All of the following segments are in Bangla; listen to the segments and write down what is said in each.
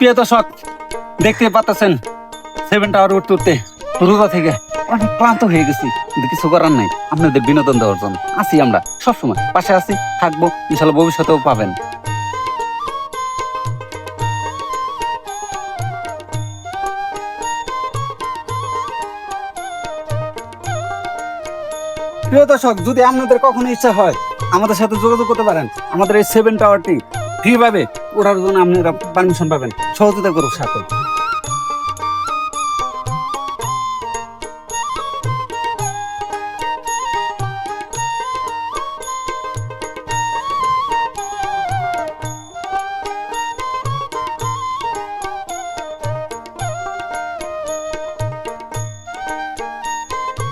প্রিয় দর্শক, দেখতে পাচ্ছেন 7 টাওয়ার উঠতে উঠতে রোজা থেকে অনেক ক্লান্ত হয়ে গেছি, কিন্তু কিছু করার নাই। আপনাদের বিনোদন দেওয়ার জন্য আছি আমরা, সবসময় পাশে আছি, থাকবো, ইনশাল্লাহ ভবিষ্যতেও পাবেন। প্রিয় দর্শক, যদি আপনাদের কখনো ইচ্ছা হয় আমাদের সাথে যোগাযোগ করতে পারেন। আমাদের এই 7 টাওয়ারটি ফ্রি ভাবে ওঠার জন্য আপনারা পারমিশন পাবেন, সহযোগিতা করুক সাথে।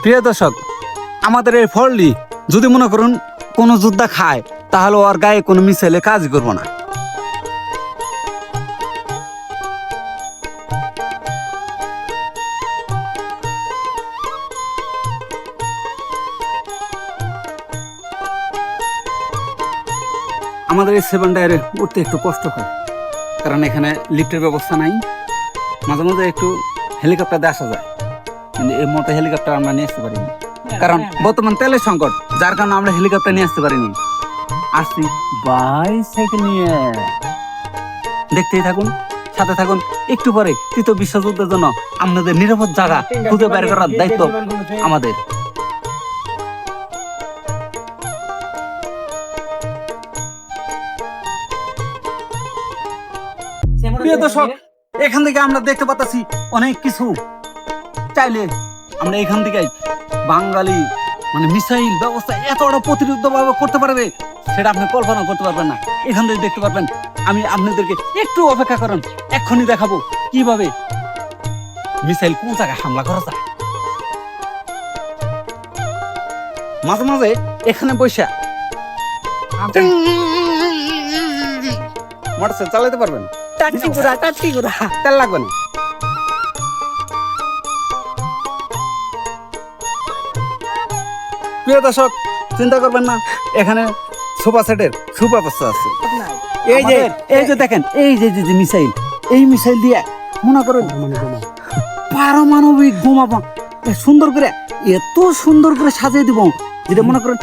প্রিয় দর্শক, আমাদের এই ফলটি যদি মনে করুন কোনো যোদ্ধা খায়, তাহলে ওর গায়ে কোনো মিসাইলে কাজ করবো না। আমাদের এই 7 টায়ারে উঠতে একটু কষ্ট হয়, কারণ এখানে লিফটের ব্যবস্থা নাই। মাঝে মাঝে একটু হেলিকপ্টার দিয়ে আসা যায়, কিন্তু এই মতো হেলিকপ্টার আমরা নিয়ে আসতে পারিনি, কারণ বর্তমান তেলের সংকট, যার কারণে আমরা হেলিকপ্টার নিয়ে আসতে পারিনি। আসছি বাইসাইকেল নিয়ে। দেখতেই থাকুন, সাথে থাকুন। একটু পরে তৃতীয় বিশ্বযুদ্ধের জন্য আপনাদের নিরাপদ জায়গা খুঁজে বের করার দায়িত্ব আমাদের। প্রিয় দর্শক, এখান থেকে আমরা দেখতে পাচ্ছি অনেক কিছু। চাইলে আমরা এখান থেকে বাঙালি মানে মিসাইল ব্যবস্থা এতটা প্রতিরোধ ভাবে করতে পারবে, সেটা আপনি কল্পনা করতে পারবেন না। এখান থেকে দেখতে পারবেন। আমি আপনাদেরকে একটু অপেক্ষা করেন, এক্ষুনি দেখাবো কিভাবে মিসাইল কোন জায়গায় হামলা করা যায়। মাঝে মাঝে এখানে বসে মোটরসাইকেল চালাতে পারবেন, তেল লাগবে না। প্রিয় দর্শক, চিন্তা করবেন না, এখানে সোফা সেটের সুব্যবস্থা আছে। এই যে দেখেন, এই যে মিসাইল, এই মিসাইল দিয়ে মনে করেন পারমাণবিক বোমা সুন্দর করে, এত সুন্দর করে সাজিয়ে দিব, যেটা মনে করেন।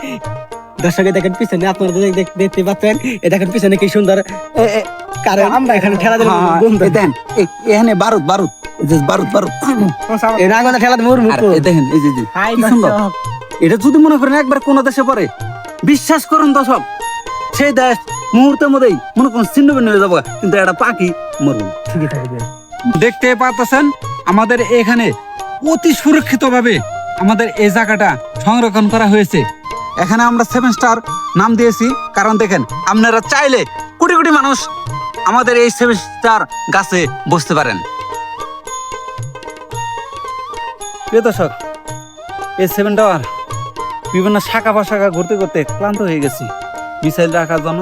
দর্শকে দেখেন পিছনে, আপনারা দেখতে পাচ্ছেন, এ দেখেন পিছনে কি সুন্দর কারণ আমরা এখানে ঠেলা দেন। এখানে বারুদ বারুদ বারুদ বারুদ ঠেলা দেখেন, এই যে সুন্দর। এটা যদি মনে করেন একবার কোন দেশে পড়ে, বিশ্বাস করেন দর্শক, সেই দেশ মুহূর্তের মধ্যেই মনে করেন ছিন্ন ভিন্ন হয়ে যাবো, কিন্তু একটা পাখি মরুন ঠিকই থাকবে। দেখতে পাচ্ছেন আমাদের এখানে অতি সুরক্ষিত ভাবে আমাদের এই জায়গাটা সংরক্ষণ করা হয়েছে। এখানে আমরা 7 স্টার নাম দিয়েছি, কারণ দেখেন আপনারা চাইলে কোটি কোটি মানুষ আমাদের এই 7 স্টার গাছে বসতে পারেন। প্রিয় দর্শক, এই 7 টাওয়ার বিভিন্ন শাখা প্রশাখা ঘুরতে ঘুরতে ক্লান্ত হয়ে গেছি। মিসাইল রাখার জন্য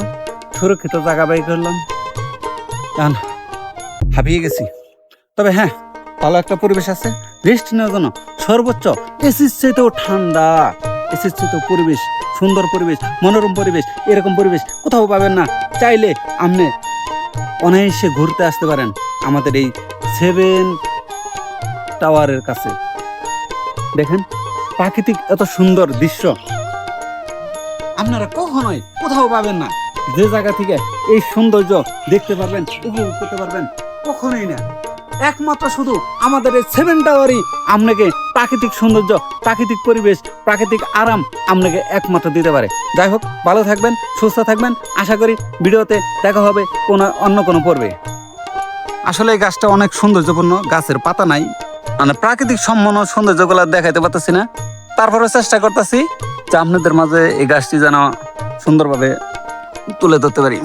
সুরক্ষিত জায়গা বাই করলাম, হাঁপিয়ে গেছি। তবে হ্যাঁ, ভালো একটা পরিবেশ আছে রেস্ট নেওয়ার জন্য। সর্বোচ্চ এসির চাইতেও ঠান্ডা, এসির চাইতেও পরিবেশ, সুন্দর পরিবেশ, মনোরম পরিবেশ, এরকম পরিবেশ কোথাও পাবেন না। চাইলে আপনি অনায়াসে ঘুরতে আসতে পারেন আমাদের এই 7 টাওয়ারের কাছে। দেখেন প্রাকৃতিক এত সুন্দর দৃশ্য আপনারা কখনোই কোথাও পাবেন না। যে জায়গা থেকে এই সৌন্দর্য দেখতে পারবেন, উপভোগ করতে পারবেন, কখনোই না। একমাত্র শুধু আমাদের এই 7 টাওয়ারই আপনাকে প্রাকৃতিক সৌন্দর্য, প্রাকৃতিক পরিবেশ, প্রাকৃতিক আরাম আপনাকে একমাত্র দিতে পারে। যাই হোক, ভালো থাকবেন, সুস্থ থাকবেন। আশা করি ভিডিওতে দেখা হবে অন্য কোনো পর্বে। আসলে এই গাছটা অনেক সৌন্দর্যপূর্ণ, গাছের পাতা নাই, মানে প্রাকৃতিক সম্মান সৌন্দর্যগুলো দেখাইতে পারতেছি না। তারপরে চেষ্টা করতেছি যে আপনাদের মাঝে এই গাছটি যেন সুন্দরভাবে তুলে ধরতে পারি।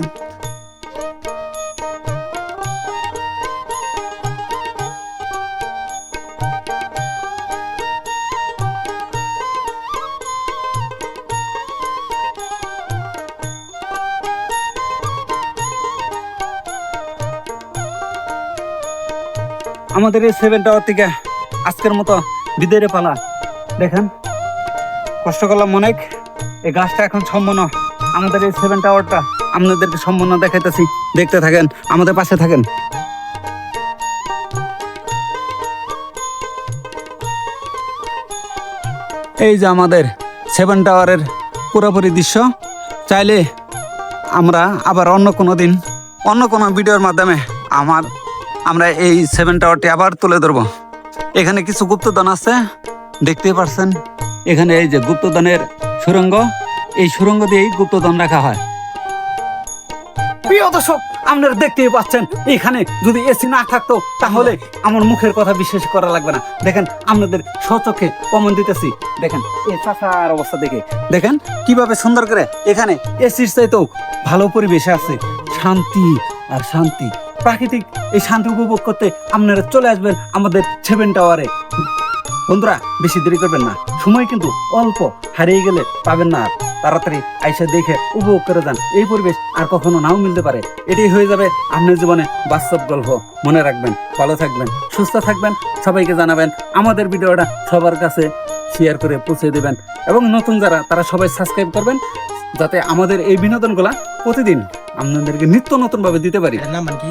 আমাদের এই 7 টাওয়ার থেকে আজকের মতো বিদায়ের পালা। দেখেন কষ্ট করলাম অনেক। এই গাছটা এখন সম্পূর্ণ আমাদের এই 7 টাওয়ারটা আপনাদেরকে সম্পূর্ণ দেখাইতেছি, দেখতে থাকেন, আমাদের পাশে থাকেন। এই যে আমাদের 7 টাওয়ারের পুরোপুরি দৃশ্য। চাইলে আমরা আবার অন্য কোনো দিন অন্য কোনো ভিডিওর মাধ্যমে আমরা এই 7 টাওয়ারটি আবার তুলে ধরবো। এখানে কিছু গুপ্তধন আছে, দেখতেই পারছেন। এখানে এই যে গুপ্তধনের সুড়ঙ্গ, এই সুড়ঙ্গ দিয়েই গুপ্তধন রাখা হয়। প্রিয় দর্শক, আপনারা দেখতেই পাচ্ছেন, এখানে যদি এসি না থাকতো তাহলে আমার মুখের কথা বিশ্বাস করা লাগবে না। দেখেন, আপনাদের স্বচক্ষে প্রমাণ দিতেছি। দেখেন এই চাষার অবস্থা দেখেন কিভাবে সুন্দর করে এখানে এসির চাইতেও ভালো পরিবেশে আছে। শান্তি আর শান্তি, প্রাকৃতিক এই শান্তি উপভোগ করতে আপনারা চলে আসবেন আমাদের 7 টাওয়ারে। বন্ধুরা, বেশি দেরি করবেন না, সময় কিন্তু অল্প, হারিয়ে গেলে পাবেন না আর। তাড়াতাড়ি আইসা দেখে উপভোগ করে যান। এই পরিবেশ আর কখনো নাও মিলতে পারে। এটাই হয়ে যাবে আপনার জীবনে বাস্তব গল্প। মনে রাখবেন, ভালো থাকবেন, সুস্থ থাকবেন। সবাইকে জানাবেন, আমাদের ভিডিওটা সবার কাছে শেয়ার করে পৌঁছে দেবেন, এবং নতুন যারা তারা সবাই সাবস্ক্রাইব করবেন, যাতে আমাদের এই বিনোদনগুলা প্রতিদিন আপনাদেরকে নিত্য নতুন ভাবে দিতে পারি। নাম কি?